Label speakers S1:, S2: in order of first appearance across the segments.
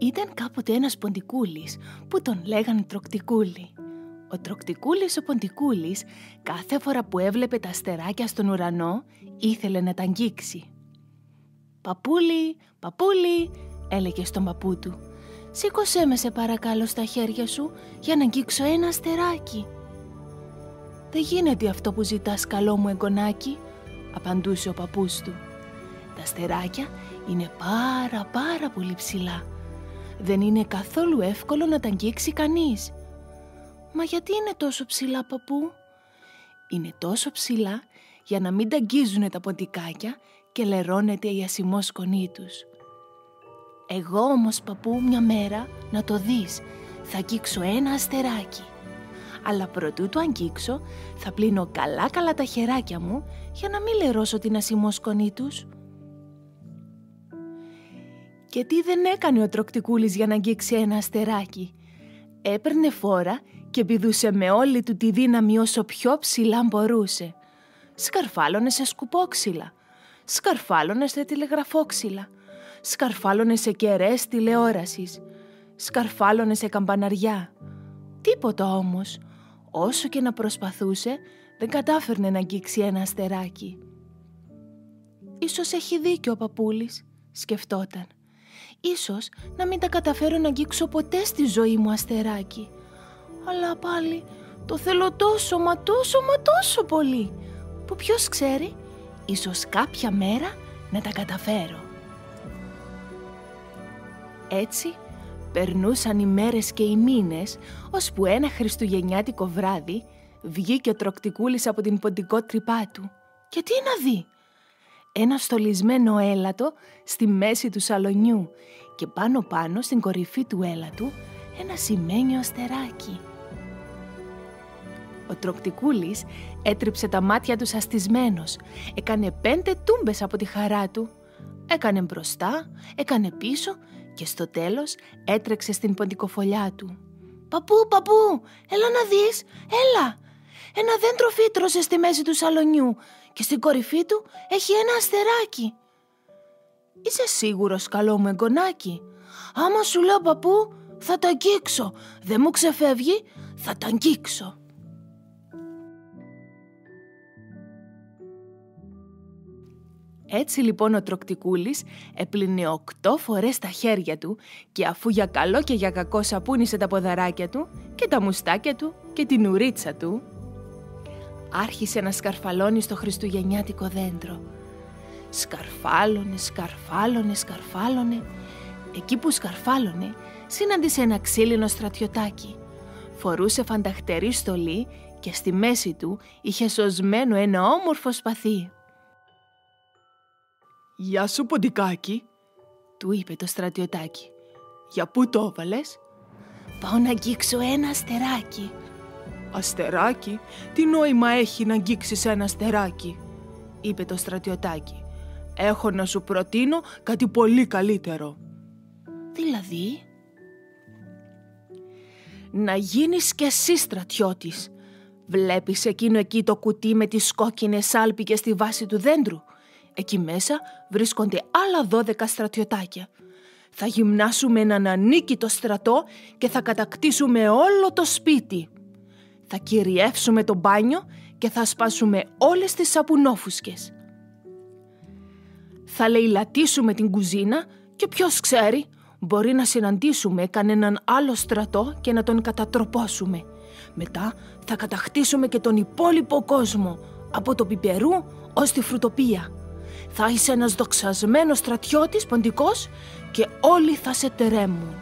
S1: Ήταν κάποτε ένας ποντικούλης που τον λέγανε Τροκτικούλη. Ο Τροκτικούλης ο ποντικούλης κάθε φορά που έβλεπε τα αστεράκια στον ουρανό ήθελε να τα αγγίξει. «Παπούλι, παπούλι», έλεγε στον παππού του, «σήκωσέ με σε παρακαλώ στα χέρια σου για να αγγίξω ένα αστεράκι». «Δεν γίνεται αυτό που ζητάς, καλό μου εγγονάκι», απαντούσε ο παππούς του. «Τα αστεράκια είναι πάρα πολύ ψηλά. Δεν είναι καθόλου εύκολο να τα αγγίξει κανείς». «Μα γιατί είναι τόσο ψηλά, παππού?» «Είναι τόσο ψηλά για να μην τα αγγίζουνε τα ποντικάκια και λερώνεται η ασημός σκονή τους». «Εγώ όμως, παππού, μια μέρα, να το δεις, θα αγγίξω ένα αστεράκι. Αλλά προτού το αγγίξω, θα πλύνω καλά τα χεράκια μου για να μην λερώσω την ασημό σκονή τους». Και τι δεν έκανε ο Τροκτικούλης για να αγγίξει ένα αστεράκι? Έπαιρνε φόρα και πηδούσε με όλη του τη δύναμη όσο πιο ψηλά μπορούσε. Σκαρφάλωνε σε σκουπόξυλα, σκαρφάλωνε σε τηλεγραφόξυλα, σκαρφάλωνε σε κεραίες τηλεόρασης, σκαρφάλωνε σε καμπαναριά. Τίποτα όμως, όσο και να προσπαθούσε, δεν κατάφερνε να αγγίξει ένα αστεράκι. «Ίσως έχει δίκιο ο παππούλης», σκεφτόταν. «Ίσως να μην τα καταφέρω να αγγίξω ποτέ στη ζωή μου αστεράκι. Αλλά πάλι το θέλω τόσο τόσο πολύ, που ποιος ξέρει, ίσως κάποια μέρα να τα καταφέρω». Έτσι περνούσαν οι μέρες και οι μήνες, ώσπου ένα χριστουγεννιάτικο βράδυ βγήκε ο Τροκτικούλης από την ποντικό τρυπά του. Και τι να δει? Ένα στολισμένο έλατο στη μέση του σαλονιού και πάνω στην κορυφή του έλατου ένα σημαίνιο αστεράκι. Ο Τροκτικούλης έτριψε τα μάτια του σαστισμένος, έκανε 5 τούμπες από τη χαρά του. Έκανε μπροστά, έκανε πίσω και στο τέλος έτρεξε στην ποντικοφολιά του. «Παππού, έλα να δεις, έλα! Ένα δέντρο φύτρωσε στη μέση του σαλονιού και στην κορυφή του έχει ένα αστεράκι». «Είσαι σίγουρος, καλό μου εγγονάκι?» «Άμα σου λέω, παππού, θα τα αγγίξω. Δεν μου ξεφεύγει, θα τα αγγίξω». Έτσι λοιπόν ο Τροκτικούλης έπλυνε 8 φορές τα χέρια του και αφού για καλό και για κακό σαπούνισε τα ποδαράκια του και τα μουστάκια του και την ουρίτσα του, άρχισε να σκαρφαλώνει στο χριστουγεννιάτικο δέντρο. Σκαρφάλωνε. Εκεί που σκαρφάλωνε συνάντησε ένα ξύλινο στρατιωτάκι. Φορούσε φανταχτερή στολή και στη μέση του είχε σωσμένο ένα όμορφο σπαθί. «Γεια σου, ποντικάκι», του είπε το στρατιωτάκι. «Για πού το έβαλες?» «Πάω να αγγίξω ένα αστεράκι». «Αστεράκι? Τι νόημα έχει να αγγίξεις ένα αστεράκι?» είπε το στρατιωτάκι. «Έχω να σου προτείνω κάτι πολύ καλύτερο». «Δηλαδή?» «Να γίνεις κι εσύ στρατιώτης. Βλέπεις εκείνο εκεί το κουτί με τις κόκκινες σάλπικες στη βάση του δέντρου? Εκεί μέσα βρίσκονται άλλα 12 στρατιωτάκια. Θα γυμνάσουμε έναν ανίκητο στρατό και θα κατακτήσουμε όλο το σπίτι. Θα κυριεύσουμε το μπάνιο και θα σπάσουμε όλες τις σαπουνόφουσκες. Θα λαιλατίσουμε την κουζίνα και ποιος ξέρει, μπορεί να συναντήσουμε κανέναν άλλο στρατό και να τον κατατροπώσουμε. Μετά θα κατακτήσουμε και τον υπόλοιπο κόσμο, από το πιπερού ως τη φρουτοπία. Θα είσαι ένας δοξασμένος στρατιώτης ποντικός και όλοι θα σε τερέμουν».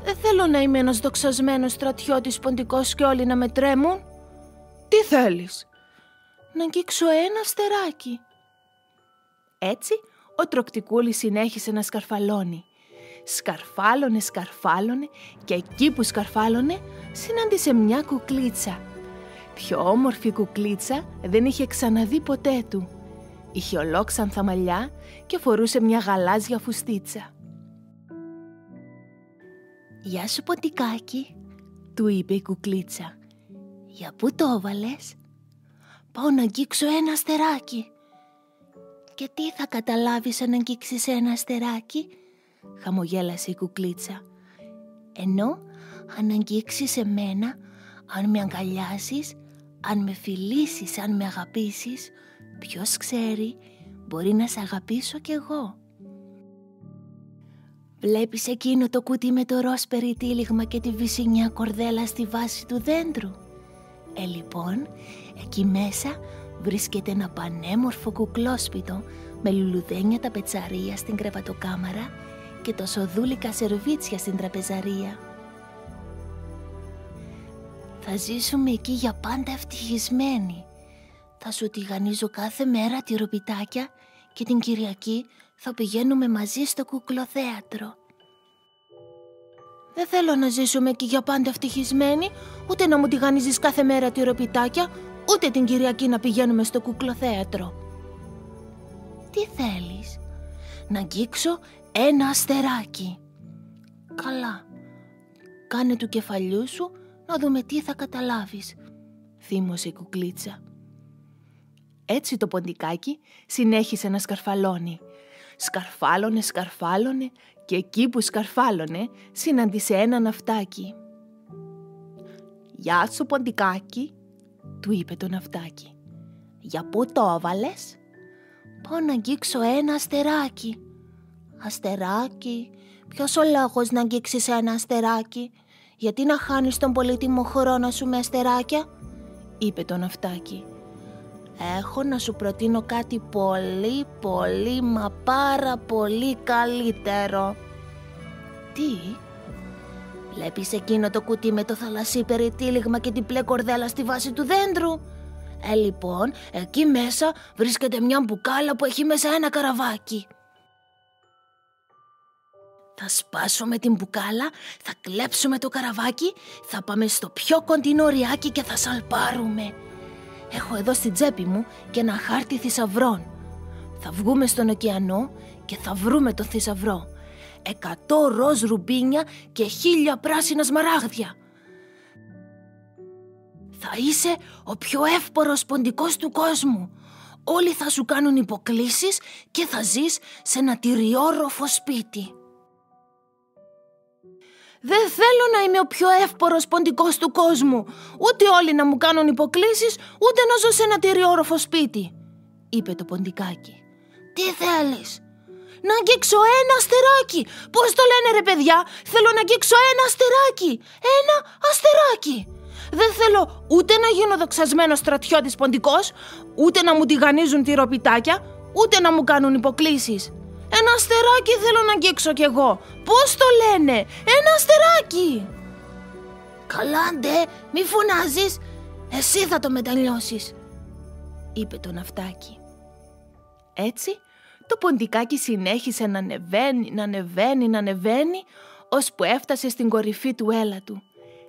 S1: «Δεν θέλω να είμαι ένας δοξασμένος στρατιώτης ποντικός και όλοι να με τρέμουν». «Τι θέλεις?» «Να αγγίξω ένα αστεράκι». Έτσι ο Τροκτικούλης συνέχισε να σκαρφαλώνει. Σκαρφάλωνε και εκεί που σκαρφάλωνε συνάντησε μια κουκλίτσα. Πιο όμορφη κουκλίτσα δεν είχε ξαναδεί ποτέ του. Είχε ολόξανθα μαλλιά και φορούσε μια γαλάζια φουστίτσα. «Γεια σου, ποντικάκι», του είπε η κουκλίτσα. «Για πού το έβαλες?» «Πάω να αγγίξω ένα αστεράκι». «Και τι θα καταλάβεις αν αγγίξεις ένα αστεράκι?» χαμογέλασε η κουκλίτσα. Ενώ αν αγγίξεις εμένα, αν με αγκαλιάσεις, αν με φιλήσεις, αν με αγαπήσεις, ποιος ξέρει, μπορεί να σε αγαπήσω κι εγώ. Βλέπεις εκείνο το κουτί με το ροζ περιτύλιγμα και τη βυσσινιά κορδέλα στη βάση του δέντρου? Λοιπόν, εκεί μέσα βρίσκεται ένα πανέμορφο κουκλόσπιτο με λουλουδένια τα πετσαρία στην κρεβατοκάμαρα και τοσοδούλικα σερβίτσια στην τραπεζαρία. Θα ζήσουμε εκεί για πάντα ευτυχισμένοι. Θα σου τηγανίζω κάθε μέρα τυροπιτάκια και την Κυριακή θα πηγαίνουμε μαζί στο κουκλοθέατρο. Δεν θέλω να ζήσουμε εκεί για πάντα ευτυχισμένοι, ούτε να μου τηγανίζεις κάθε μέρα τυροπιτάκια, ούτε την Κυριακή να πηγαίνουμε στο κουκλοθέατρο. Τι θέλεις? Να αγγίξω ένα αστεράκι. Καλά, κάνε του κεφαλιού σου να δούμε τι θα καταλάβεις, θύμωσε η κουκλίτσα. Έτσι το ποντικάκι συνέχισε να σκαρφαλώνει. Σκαρφάλωνε και εκεί που σκαρφάλωνε συνάντησε ένα ναυτάκι. «Γεια σου ποντικάκι», του είπε το ναυτάκι. «Για πού το έβαλες?» «Πάω να αγγίξω ένα αστεράκι». «Αστεράκι? Ποιος ο λόγος να αγγίξεις ένα αστεράκι? Γιατί να χάνεις τον πολύτιμο χρόνο σου με αστεράκια?» είπε το ναυτάκι. «Έχω να σου προτείνω κάτι πολύ μα πάρα πολύ καλύτερο». «Τι?» «Βλέπεις εκείνο το κουτί με το θαλασσί περιτύλιγμα και την μπλε κορδέλα στη βάση του δέντρου? Λοιπόν, εκεί μέσα βρίσκεται μια μπουκάλα που έχει μέσα ένα καραβάκι. Θα σπάσουμε την μπουκάλα, θα κλέψουμε το καραβάκι, θα πάμε στο πιο κοντινό ριάκι και θα σαλπάρουμε. Έχω εδώ στην τσέπη μου και ένα χάρτη θησαυρών. Θα βγούμε στον ωκεανό και θα βρούμε το θησαυρό. 100 ροζ ρουμπίνια και 1000 πράσινα σμαράγδια. Θα είσαι ο πιο εύπορος ποντικός του κόσμου. Όλοι θα σου κάνουν υποκλήσεις και θα ζεις σε ένα τυριόροφο σπίτι». «Δεν θέλω να είμαι ο πιο εύπορος ποντικός του κόσμου, ούτε όλοι να μου κάνουν υποκλήσεις, ούτε να ζω σε ένα τυριόροφο σπίτι», είπε το ποντικάκι. «Τι θέλεις?» «Να αγγίξω ένα αστεράκι». «Πώς το λένε ρε παιδιά? Θέλω να αγγίξω ένα αστεράκι. Ένα αστεράκι. Δεν θέλω ούτε να γίνω δοξασμένος στρατιώτης ποντικός, ούτε να μου τηγανίζουν τυροπιτάκια, ούτε να μου κάνουν υποκλήσεις. Ένα αστεράκι θέλω να αγγίξω κι εγώ. Πώς το λένε? Ένα αστεράκι». «Καλά ντε, μη φωνάζεις. Εσύ θα το μετανιώσεις», είπε το ναυτάκι. Έτσι το ποντικάκι συνέχισε να ανεβαίνει, ώσπου έφτασε στην κορυφή του έλατου.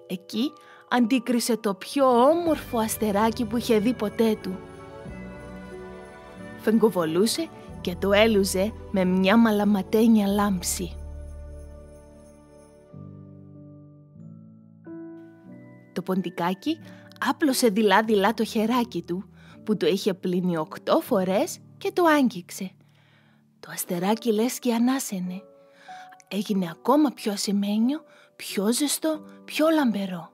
S1: Εκεί αντίκρισε το πιο όμορφο αστεράκι που είχε δει ποτέ του. Φεγκοβολούσε και το έλουζε με μια μαλαματένια λάμψη. Το ποντικάκι άπλωσε δειλά-δειλά το χεράκι του, που το είχε πλύνει 8 φορές, και το άγγιξε. Το αστεράκι λες και ανάσαινε. Έγινε ακόμα πιο ασημένιο, πιο ζεστό, πιο λαμπερό.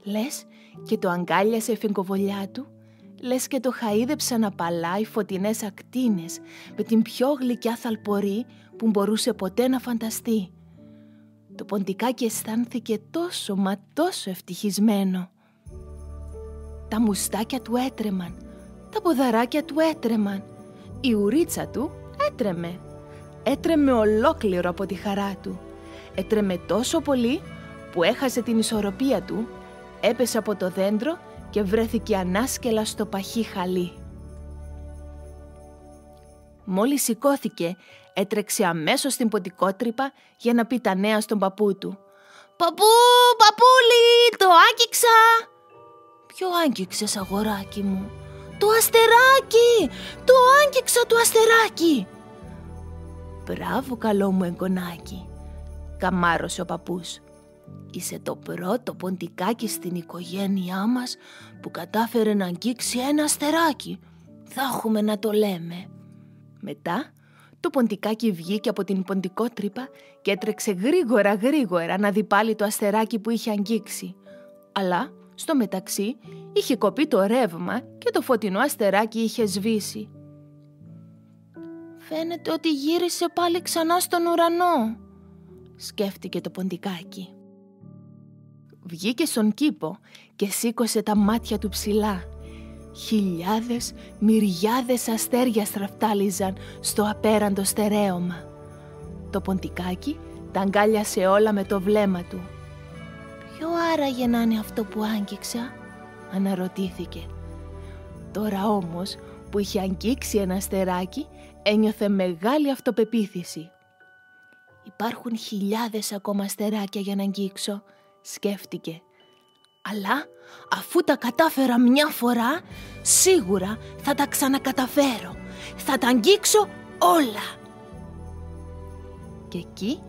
S1: Λες και το αγκάλιασε η φεγκοβολιά του, λες και το χαΐδεψαν να παλάει φωτεινές ακτίνες με την πιο γλυκιά θαλπορή που μπορούσε ποτέ να φανταστεί. Το ποντικάκι αισθάνθηκε τόσο μα τόσο ευτυχισμένο. Τα μουστάκια του έτρεμαν, τα ποδαράκια του έτρεμαν, η ουρίτσα του έτρεμε. Έτρεμε ολόκληρο από τη χαρά του. Έτρεμε τόσο πολύ που έχασε την ισορροπία του, έπεσε από το δέντρο και βρέθηκε ανάσκελα στο παχύ χαλί. Μόλις σηκώθηκε, έτρεξε αμέσως στην ποντικότρυπα για να πει τα νέα στον παππού του. «Παππού, παππούλη, το άγγιξα!» «Ποιο άγγιξες, αγοράκι μου?» «Το αστεράκι! Το άγγιξα το αστεράκι!» «Μπράβο, καλό μου εγγονάκι», καμάρωσε ο παππούς. «Είσαι το πρώτο ποντικάκι στην οικογένειά μας που κατάφερε να αγγίξει ένα αστεράκι. Θα έχουμε να το λέμε». Μετά Το ποντικάκι βγήκε από την ποντικότρυπα και έτρεξε γρήγορα να δει πάλι το αστεράκι που είχε αγγίξει. Αλλά στο μεταξύ είχε κοπεί το ρεύμα και το φωτεινό αστεράκι είχε σβήσει. «Φαίνεται ότι γύρισε πάλι ξανά στον ουρανό», σκέφτηκε το ποντικάκι. Βγήκε στον κήπο και σήκωσε τα μάτια του ψηλά. Χιλιάδες, μυριάδες αστέρια στραφτάλιζαν στο απέραντο στερέωμα. Το ποντικάκι τα αγκάλιασε όλα με το βλέμμα του. «Ποιο άραγε να είναι αυτό που άγγιξα?» αναρωτήθηκε. Τώρα όμως που είχε αγγίξει ένα αστεράκι, ένιωθε μεγάλη αυτοπεποίθηση. «Υπάρχουν χιλιάδες ακόμα αστεράκια για να αγγίξω», σκέφτηκε. «Αλλά αφού τα κατάφερα μια φορά, σίγουρα θα τα ξανακαταφέρω. Θα τα αγγίξω όλα». Και εκεί,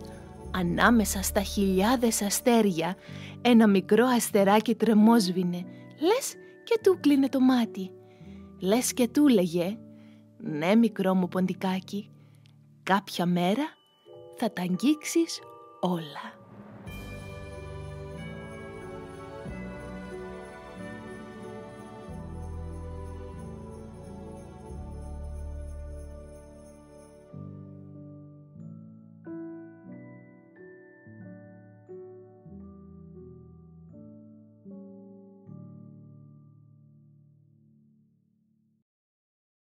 S1: ανάμεσα στα χιλιάδες αστέρια, ένα μικρό αστεράκι τρεμόσβηνε, λες και του κλείνε το μάτι. Λες και του λέγε: «Ναι, μικρό μου ποντικάκι, κάποια μέρα θα τα αγγίξεις όλα».